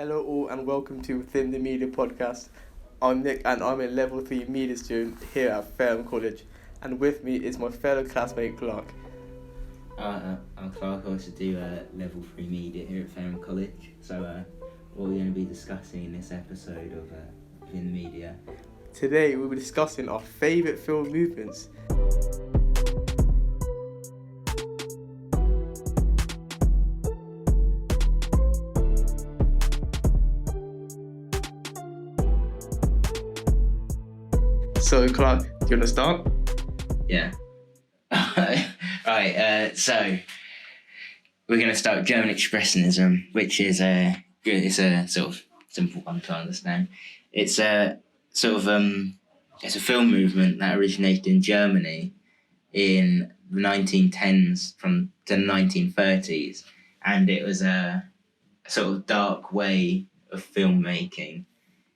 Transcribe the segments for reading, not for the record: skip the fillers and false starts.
Hello all and welcome to Within the Media podcast. I'm Nick and I'm a level 3 media student here at Fareham College, and with me is my fellow classmate Clark. I'm Clark. I also do level 3 media here at Fareham College. So what we're going to be discussing in this episode of Within the Media. Today we'll be discussing our favourite film movements. So Clark, do you want to start? Yeah. Right, so we're going to start with German Expressionism, which is it's a sort of simple one to understand. It's a sort of it's a film movement that originated in Germany in the 1910s from the 1930s, and it was a sort of dark way of filmmaking.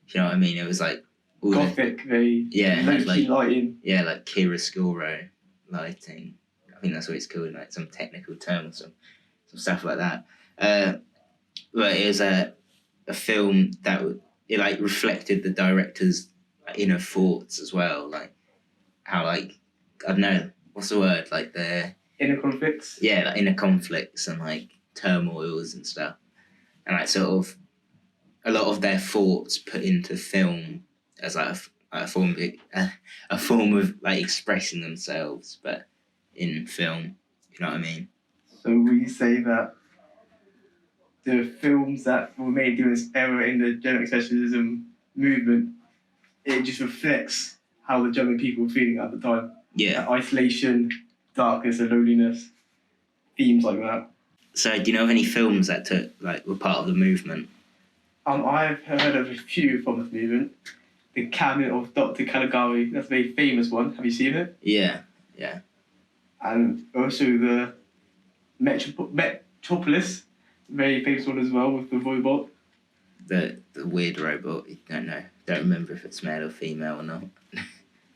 You know what I mean? It was like Gothic, very like lighting. Yeah, like chiaroscuro lighting. I think that's what it's called, like some technical term or some stuff like that. But it was a film that it like reflected the director's inner thoughts as well, like how I don't know what's the word, like the Inner conflicts. Yeah, like inner conflicts and like turmoils and stuff, and like sort of a lot of their thoughts put into film as like a form of like expressing themselves, but in film. You know what I mean? So we say that the films that were made during this era in the German Expressionism movement, it just reflects how the German people were feeling at the time. Yeah. Isolation, darkness, and loneliness, themes like that. So, do you know of any films that were part of the movement? I've heard of a few from this movement. The Cabinet of Dr. Caligari, that's a very famous one. Have you seen it? Yeah. And also the Metropolis, very famous one as well, with the robot. The weird robot. You don't remember if it's male or female or not.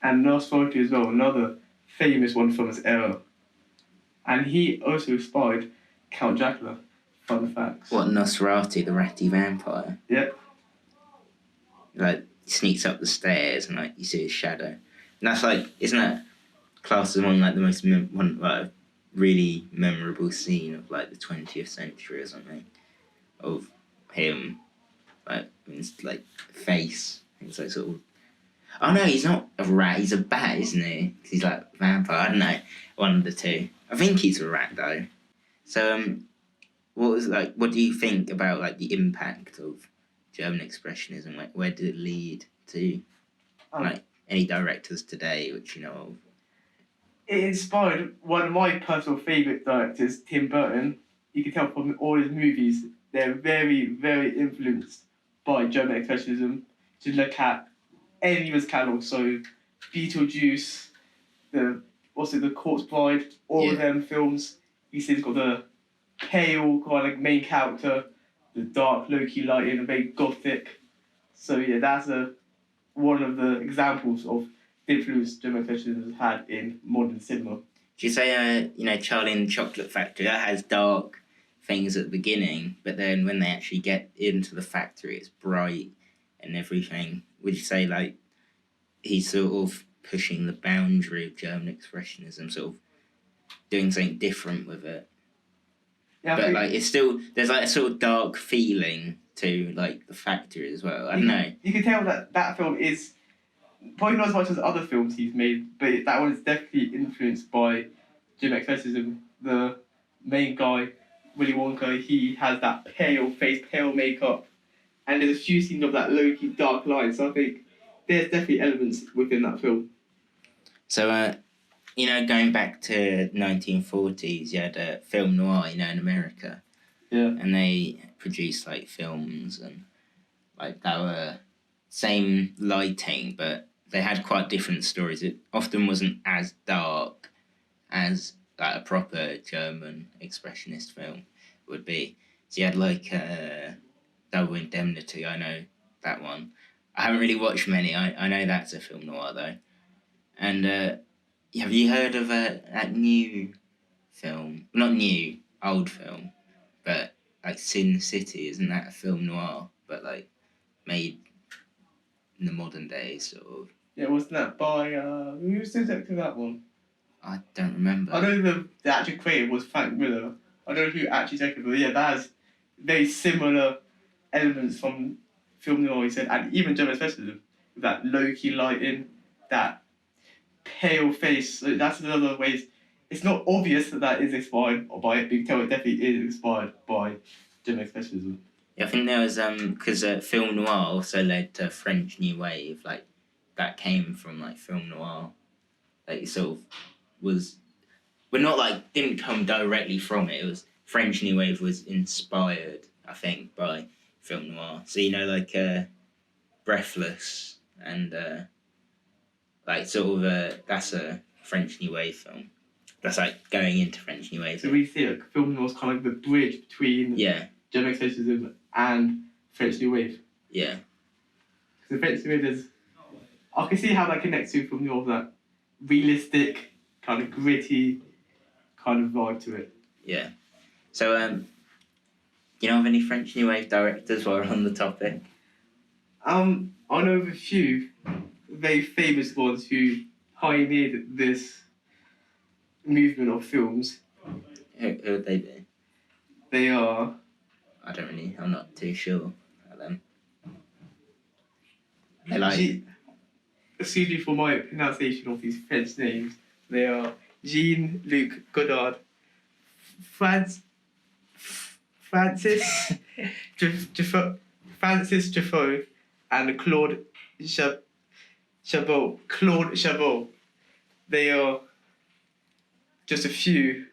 And Nosferatu as well, another famous one from this era. And he also inspired Count Dracula. Fun facts. What, Nosferatu, the ratty vampire? Yep. Like, he sneaks up the stairs and like you see his shadow. And that's like, isn't that classed as one like the most really memorable scene of like the 20th century or something, of him like his like face. It's like sort of. Oh no, he's not a rat. He's a bat, isn't he? He's like vampire. I don't know, one of the two. I think he's a rat though. So what do you think about like the impact of German Expressionism? Like, where did it lead to? Like any directors today, which you know of? It inspired one of my personal favourite directors, Tim Burton. You can tell from all his movies, they're very, very influenced by German Expressionism. To look at any of his catalogue, so Beetlejuice, The Corpse Bride, all of them films. He says he's got the pale kind of main character, the dark, low-key lighting, very gothic. So yeah, that's one of the examples of the influence German Expressionism has had in modern cinema. Do you say, Charlie and the Chocolate Factory, that has dark things at the beginning, but then when they actually get into the factory, it's bright and everything. Would you say, like, he's sort of pushing the boundary of German Expressionism, sort of doing something different with it? Yeah, but, like, it's still, there's, like, a sort of dark feeling to, like, the factory as well. I don't know. You can tell that film is probably not as much as other films he's made, but that one is definitely influenced by German Expressionism. The main guy, Willy Wonka, he has that pale face, pale makeup, and there's a few scenes of that low-key dark line, so I think there's definitely elements within that film. So, going back to 1940s, you had film noir, in America. Yeah. And they produced, like, films and, like, that were same lighting, but they had quite different stories. It often wasn't as dark as like a proper German expressionist film would be. So you had like Double Indemnity. I know that one. I haven't really watched many. I know that's a film noir though. And have you heard of that new film? Not new, old film, but like Sin City, isn't that a film noir, but like made in the modern day, sort of? Yeah, wasn't that by who's the director of that one? I don't remember. I know the actual creator was Frank Miller. I don't know who actually directed it, but yeah, that has very similar elements from film noir, he said, and even German specialism, with that low-key lighting, that pale face. So that's another way. It's not obvious that is inspired by it, but you can tell it definitely is inspired by German specialism. Yeah, I think there was because film noir also led to French New Wave. Like that came from like film noir. Like it sort of was, but not like didn't come directly from it. It was French New Wave was inspired, I think, by film noir. So you know, like Breathless and like sort of that's a French New Wave film. That's like going into French New Wave. So we see like film noir is kind of like the bridge between German expressionism and French New Wave. Yeah. Because the French New Wave is, I can see how that connects to film noir, that realistic, kind of gritty kind of vibe to it. Yeah. So you know of any French New Wave directors while we're on the topic? I know of a few very famous ones who pioneered this movement of films. Who would they be? They are... I'm not too sure about them. They like... excuse me for my pronunciation of these French names. They are Jean-Luc Godard, Francis Truffaut, and Claude Chabot. They are just a few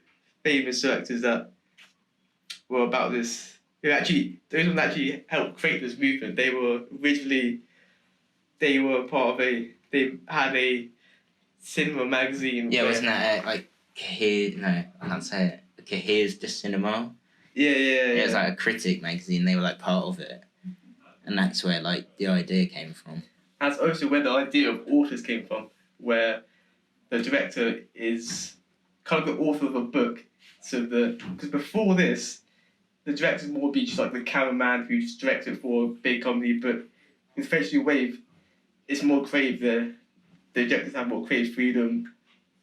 famous directors that were about this. Those ones actually helped create this movement. They were part of they had a cinema magazine. Yeah, wasn't that like Cahir? No, I can't say it. Cahir's de Cinema. Yeah. It was like a critic magazine. They were like part of it, and that's where like the idea came from. That's also where the idea of authors came from, where the director is kind of the author of a book. So because before this, the director would be just like the cameraman who just directed for a big company, but with French New Wave, it's more creative there. The directors have more creative freedom,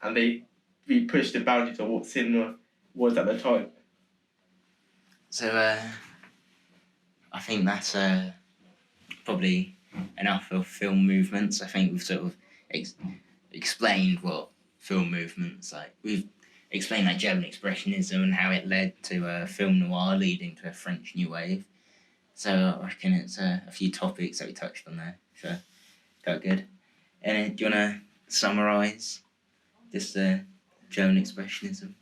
and they really push the boundaries of what cinema was at the time. So I think that's probably enough of film movements. I think we've sort of explained what film movements like. We've explained like German expressionism and how it led to film noir, leading to a French New Wave. So I reckon it's a few topics that we touched on there. So quite good. And do you want to summarise this German expressionism?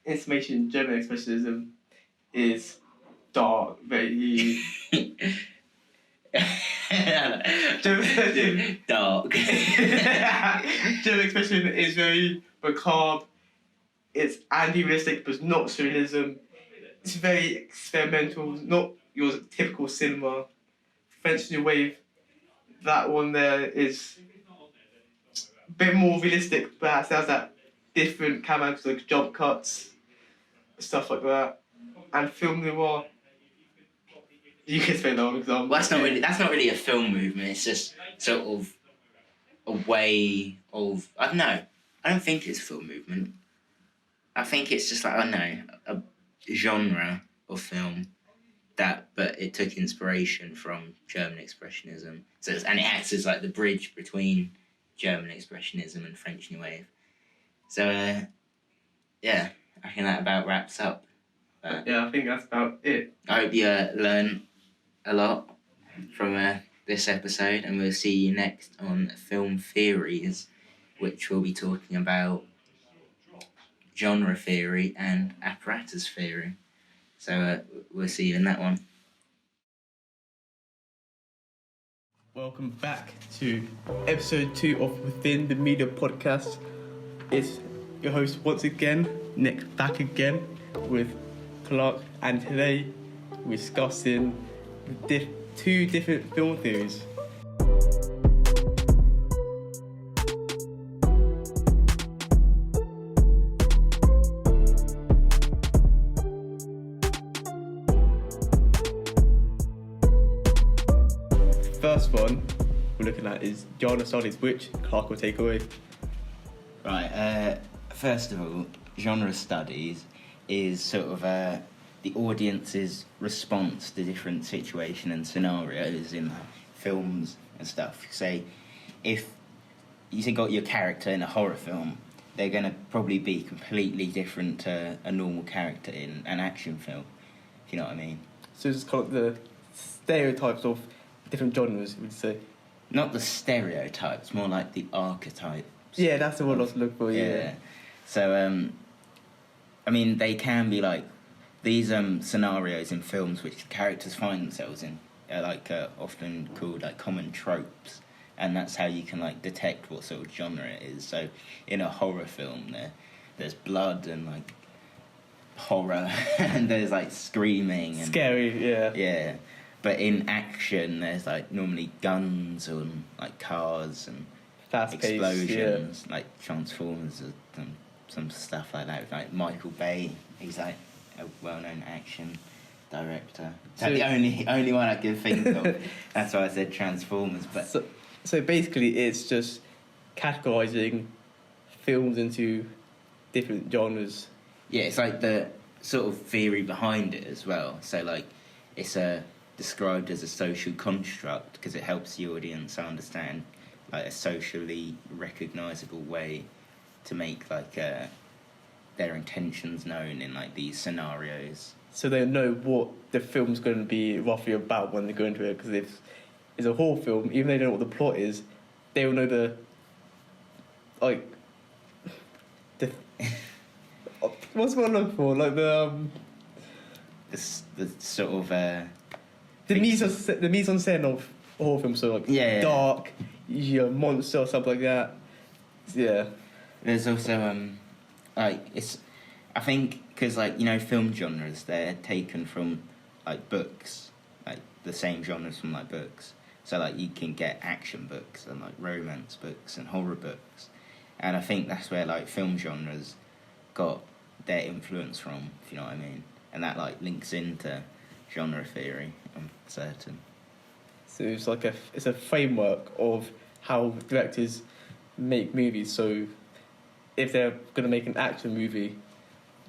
Information German expressionism is dark, very dark. German expressionism is very macabre. It's anti-realistic, but not surrealism. It's very experimental, not your typical cinema. French New Wave, that one there is a bit more realistic, but it has that different camera angles, like jump cuts, stuff like that. And film noir, you can say that one example. Well, that's not really a film movement. It's just sort of a way of, I don't know. I don't think it's a film movement. I think it's just like, I don't know, a genre of film but it took inspiration from German expressionism. And it acts as like the bridge between German expressionism and French New Wave. So yeah, I think that about wraps up. Yeah, I think that's about it. I hope you learn a lot from this episode, and we'll see you next on Film Theories, which we'll be talking about genre theory and apparatus theory. So we'll see you in that one. Welcome back to episode 2 of Within the Media podcast. It's your host once again, Nick, back again with Clark, and today we're discussing two different film theories. first one we're looking at is genre studies, which Clark will take away. Right, first of all, genre studies is sort of the audience's response to different situations and scenarios in films and stuff. Say, if you got your character in a horror film, they're going to probably be completely different to a normal character in an action film, if you know what I mean. So it's kind of the stereotypes of different genres, would you say? Not the stereotypes, more like the archetypes. Yeah, that's the word I was looking for, yeah. So, I mean, they can be like, these scenarios in films which characters find themselves in are like often called like common tropes, and that's how you can like detect what sort of genre it is. So in a horror film there's blood and like horror and there's like screaming and scary, yeah. Yeah. But in action there's like normally guns and like cars and Fast-paced, explosions, like Transformers and some stuff like that. Like Michael Bay, he's like a well-known action director. So the only one I can think of. That's why I said Transformers. But so basically, it's just categorizing films into different genres. yeah, it's like the sort of theory behind it as well. So like, it's described as a social construct because it helps the audience understand like a socially recognizable way to make like their intentions known in like these scenarios. So they know what the film's going to be roughly about when they go into it. Because if it's a horror film, even though they don't know what the plot is, they will know the what's what I'm looking for? Like the sort of the mise en scène of a horror film. So like dark, monster or something like that. Yeah. There's also like it's, I think because like film genres, they're taken from like books, like the same genres from like books. So like you can get action books and like romance books and horror books, and I think that's where like film genres got their influence from, if you know what I mean, and that like links into genre theory, I'm certain. So it's like it's a framework of how directors make movies. So if they're going to make an action movie,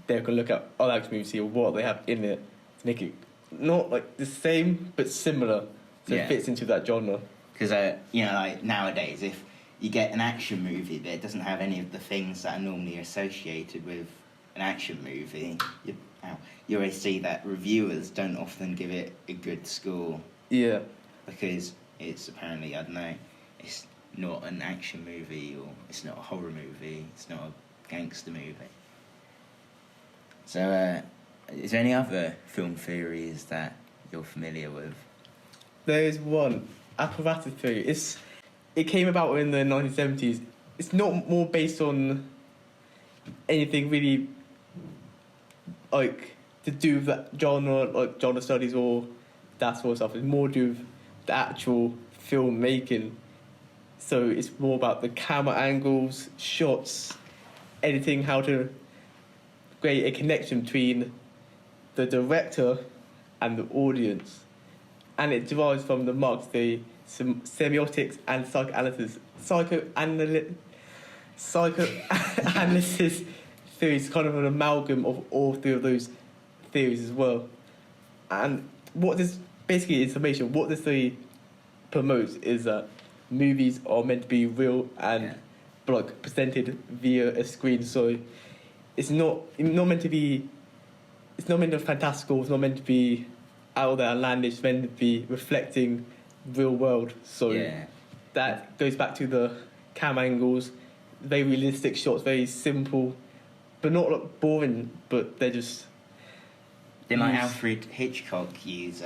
they're going to look at other action movies, see what they have in it to make it not like the same but similar, so it fits into that genre. Because like nowadays, if you get an action movie that doesn't have any of the things that are normally associated with an action movie, you always see that reviewers don't often give it a good score. Yeah. Because it's apparently, I don't know, it's not an action movie, or it's not a horror movie, it's not a gangster movie. So, is there any other film theories that you're familiar with? There is one, apparatus theory. It came about in the 1970s. It's not more based on anything really like to do with that genre, like genre studies or that sort of stuff. It's more to do with the actual filmmaking. So it's more about the camera angles, shots, editing, how to create a connection between the director and the audience. And it derives from the Marx theory, semiotics and psychoanalysis. Psychoanalysis theories, kind of an amalgam of all three of those theories as well. And what this basically is summation, what this theory promotes is that movies are meant to be real and like presented via a screen. So it's not meant to be. It's not meant to be fantastical. It's not meant to be out there outlandish. It's meant to be reflecting real world. So that goes back to the cam angles, very realistic shots, very simple, but not like boring. But they're just. Didn't like Alfred Hitchcock use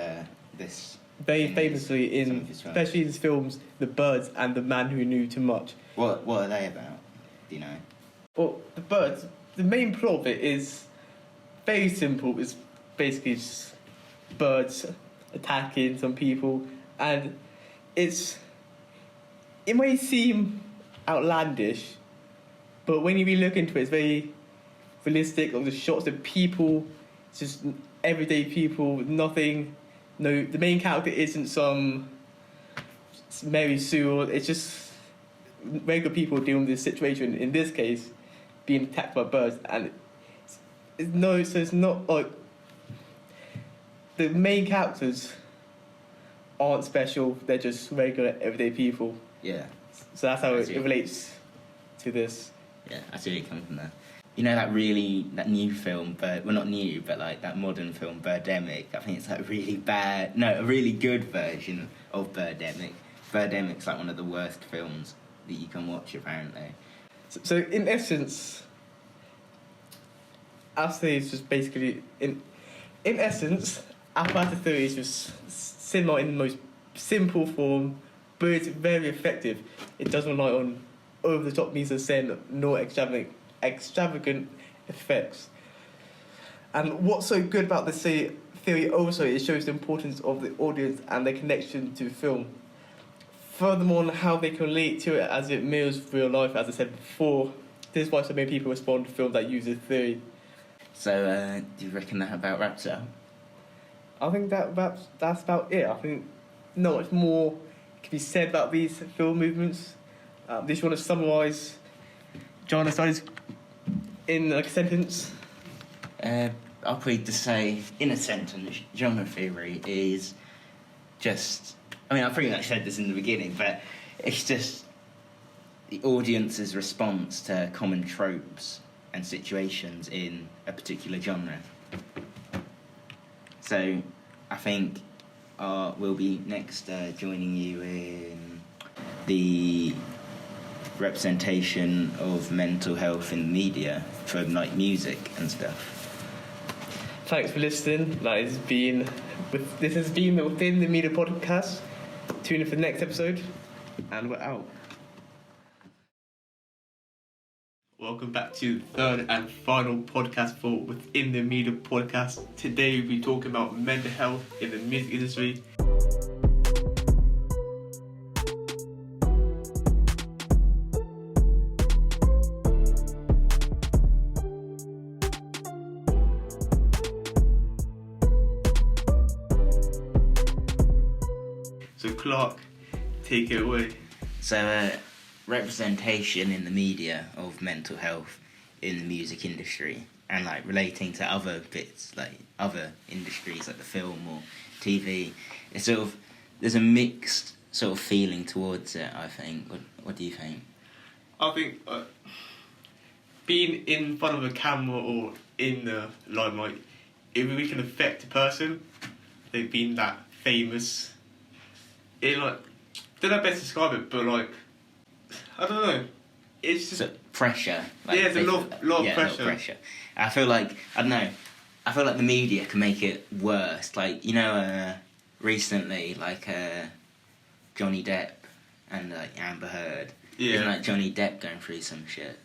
this very famously especially in his films, The Birds and The Man Who Knew Too Much. What are they about? Do you know? Well, The Birds, the main plot of it is very simple. It's basically just birds attacking some people, and it may seem outlandish, but when you really look into it, it's very realistic. Of the shots of people, it's just everyday people, nothing. No, the main character isn't some Mary Sue. It's just regular people dealing with this situation. In this case, being attacked by birds, and it's not like the main characters aren't special. They're just regular everyday people. Yeah. So that's how I it see. relates to this. Yeah, I see where you come from there. You know that new film, but well, not new, but like that modern film, Birdemic. I think it's like a really good version of Birdemic. Birdemic's like one of the worst films that you can watch, apparently. So in essence, I'll say it's just basically in essence, Apparatus Theory is just similar in the most simple form, but it's very effective. It doesn't rely on over the top means of saying nor extravagant effects. And what's so good about this theory also, it shows the importance of the audience and their connection to film. Furthermore, how they can relate to it as it mirrors real life, as I said before. This is why so many people respond to films that use this theory. So, do you reckon that about wraps it up? I think that's about it. I think not much more can be said about these film movements. This want to summarise genre studies in like a sentence. I'll probably just say, in a sentence, genre theory is just... I mean, I pretty much said this in the beginning, but it's just the audience's response to common tropes and situations in a particular genre. So, I think we'll be next joining you in the representation of mental health in the media for like music and stuff. Thanks for listening. This has been the Within the Media podcast. Tune in for the next episode, and we're out. Welcome back to the third and final podcast for Within the Media podcast. Today we'll be talking about mental health in the music industry. So Clark, take it away. So, representation in the media of mental health in the music industry, and like relating to other bits, like other industries like the film or TV, it's sort of, there's a mixed sort of feeling towards it, I think. What do you think? I think being in front of a camera or in the limelight, it really can affect a person. They've been that famous. It like, don't know how best to describe it, but like, I don't know. It's just... So, pressure. Yeah, there's a lot of A lot pressure. of pressure. I feel like, I don't know, I feel like the media can make it worse. Like, you know, recently, like, Johnny Depp and, like, Amber Heard. Yeah. Isn't, like, Johnny Depp going through some shit?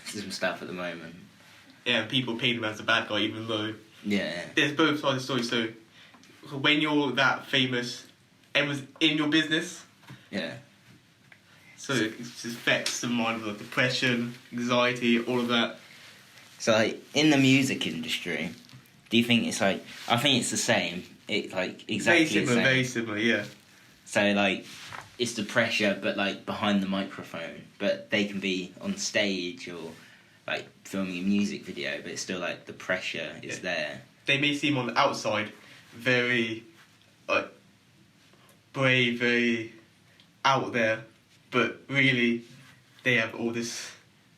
Some stuff at the moment. Yeah, and people paint him as a bad guy, even though... Yeah. There's both sides of the story, so when you're that famous, everyone's in your business. Yeah. So it just affects the mind with depression, anxiety, all of that. So, like, in the music industry, do you think it's like... I think it's the same. It's, like, exactly the same. Very similar, yeah. So, like, it's the pressure, but, like, behind the microphone. But they can be on stage or, like, filming a music video, but it's still, like, the pressure is there. They may seem on the outside very, like, brave, very out there, but really they have all this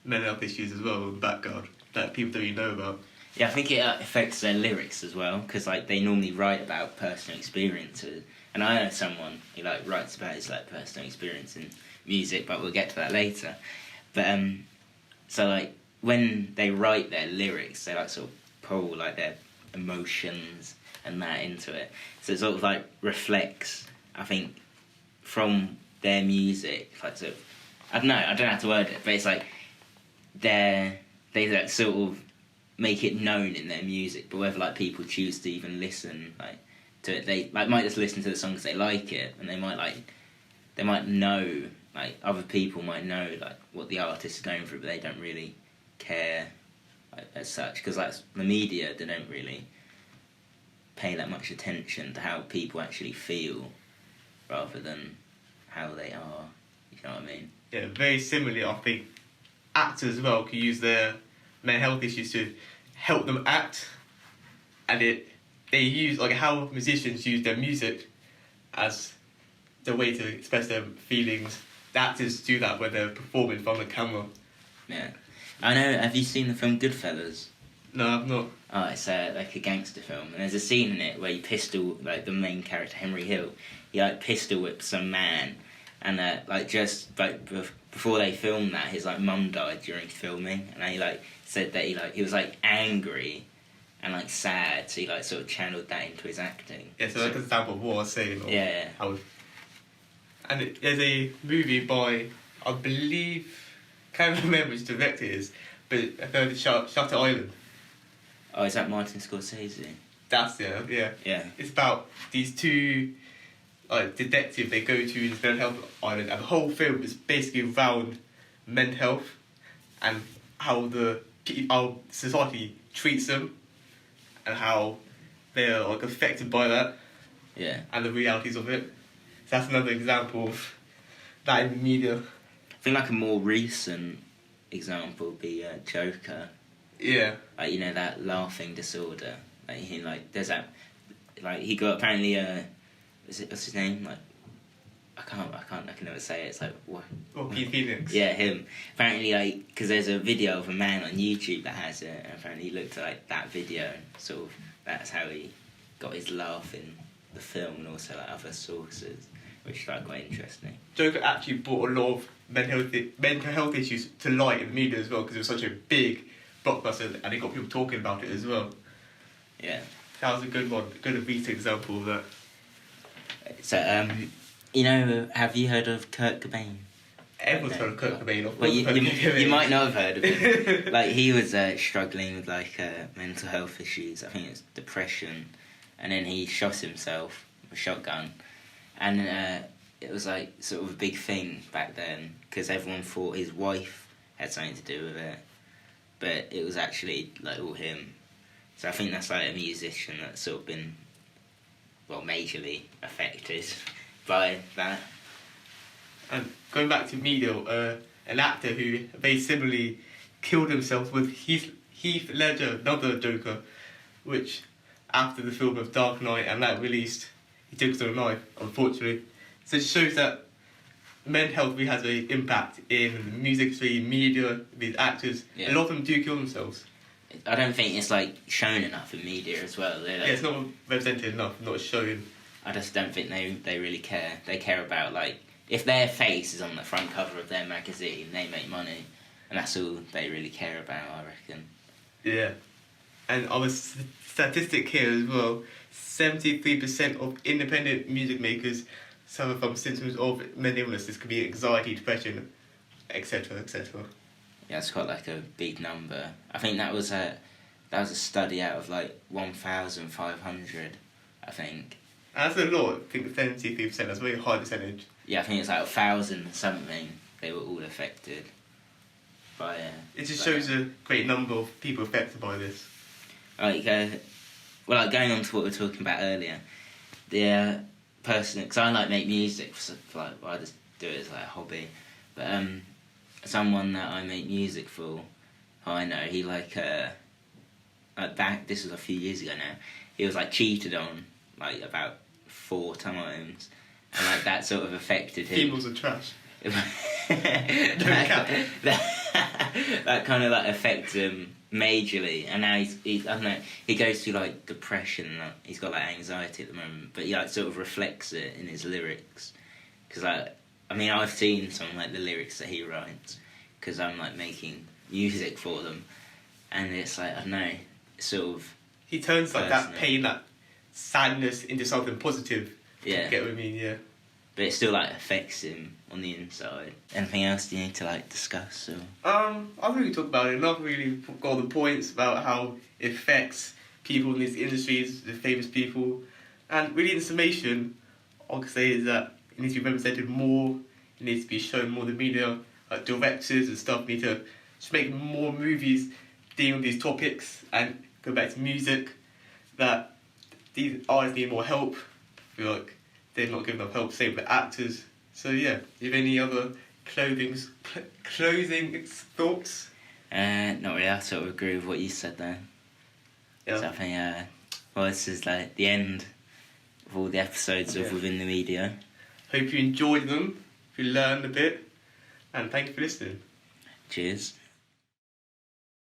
mental health issues as well in the background that people don't even know about. Yeah, I think it affects their lyrics as well, because, like, they normally write about personal experiences. And I know someone who, like, writes about his, like, personal experience in music, but we'll get to that later. But, so, like, when they write their lyrics, they, like, sort of pull, like, their emotions and that into it. So it sort of, like, reflects, I think, from their music, like, sort of, I don't know how to word it, but it's like they like sort of make it known in their music, but whether like people choose to even listen like to it, they like might just listen to the song because they like it, and they might know, like other people might know like what the artist is going through, but they don't really care like, as such, because like the media, they don't really pay that much attention to how people actually feel rather than how they are. You know what I mean? Yeah, very similarly, I think actors as well can use their mental health issues to help them act, and they use like how musicians use their music as the way to express their feelings. The actors do that when they're performing from the camera. Yeah. I know. Have you seen the film Goodfellas? No, I've not. Oh, it's like a gangster film, and there's a scene in it where you pistol, like the main character Henry Hill, he like pistol whips some man, and like just like before they filmed that, his like mum died during filming, and he like said that he was like angry and like sad, so he like sort of channeled that into his acting. Yeah, so like an example of what I was saying. Or Yeah. How, and there's a movie by, I believe, can't remember which director it is, but I've heard of Shutter Island. Oh, is that Martin Scorsese? That's yeah. Yeah. It's about these two detectives. They go to this mental health island, and the whole film is basically around mental health and how our society treats them and how they're like affected by that Yeah. and the realities of it. So that's another example of that in the media. I think like a more recent example would be Joker. Yeah. Like, you know, that laughing disorder. Like he there's that, like he got apparently what's his name? Like I can never say it. It's like what? Joaquin Phoenix. Yeah, him. Apparently, like, because there's a video of a man on YouTube that has it, and apparently he looked at like that video, and sort of that's how he got his laugh in the film, and also like other sources, which is like quite interesting. Joker actually brought a lot of mental health issues to light in the media as well, because it was such a big blockbuster, and it got people talking about it as well. Yeah. That was a good one, a good recent example of that. So, you know, have you heard of Kurt Cobain? Everyone's heard of Kurt Cobain. Of Well, course I've heard of Kurt Cobain. you might not have heard of him. Like, he was struggling with, like, mental health issues. I think it was depression. And then he shot himself with a shotgun. And it was, like, sort of a big thing back then, because everyone thought his wife had something to do with it. But it was actually, like, all him. So I think that's, like, a musician that's sort of been, well, majorly affected by that. And going back to media, an actor who very similarly killed himself with Heath Ledger, another Joker, which after the film of Dark Knight and that released, he took his own life, unfortunately. So it shows that mental health really has an impact in the music industry, media, these actors. Yeah. A lot of them do kill themselves. I don't think it's like shown enough in media as well. Yeah, it's not represented enough, not shown. I just don't think they really care. They care about like if their face is on the front cover of their magazine, they make money, and that's all they really care about, I reckon. Yeah, and our statistic here as well: 73% of independent music makers suffer from symptoms of mental illness. This could be anxiety, depression, etc., etc. Yeah, it's quite like a big number. I think that was a study out of like 1,500, I think. And that's a lot. I think 73%. That's a very high percentage. Yeah, I think it's like 1,000 something. They were all affected by. It just shows a great number of people affected by this. Like, well, like going on to what we were talking about earlier, the person, because I like make music, for like, well, I just do it as like a hobby, but someone that I make music for, who I know, he like back, this was a few years ago now, he was like cheated on like about 4 times, and like that sort of affected him. Females are trash. that kind of like affects him majorly, and now he's I don't know, he goes through like depression, like, he's got like anxiety at the moment, but he like sort of reflects it in his lyrics, because like I mean I've seen some like the lyrics that he writes, because I'm like making music for them, and it's like I don't know, sort of He turns like that personal. pain, that sadness into something positive. Yeah. Get what I mean? Yeah. But it still like affects him on the inside. Anything else do you need to like discuss or? I've really talked about it enough. Really got all the points about how it affects people in these industries, the famous people, and really in summation, all I can say is that it needs to be represented more. It needs to be shown more in the media. Like directors and stuff need to just make more movies dealing with these topics, and go back to music. That these artists need more help. I feel like they're not giving enough help. Same with the actors. So yeah, you have any other clothing thoughts? Not really. I sort of agree with what you said there. Yeah. So I think, well, this is like the end of all the episodes of Yeah. Within the Media. Hope you enjoyed them, if you learned a bit, and thank you for listening. Cheers.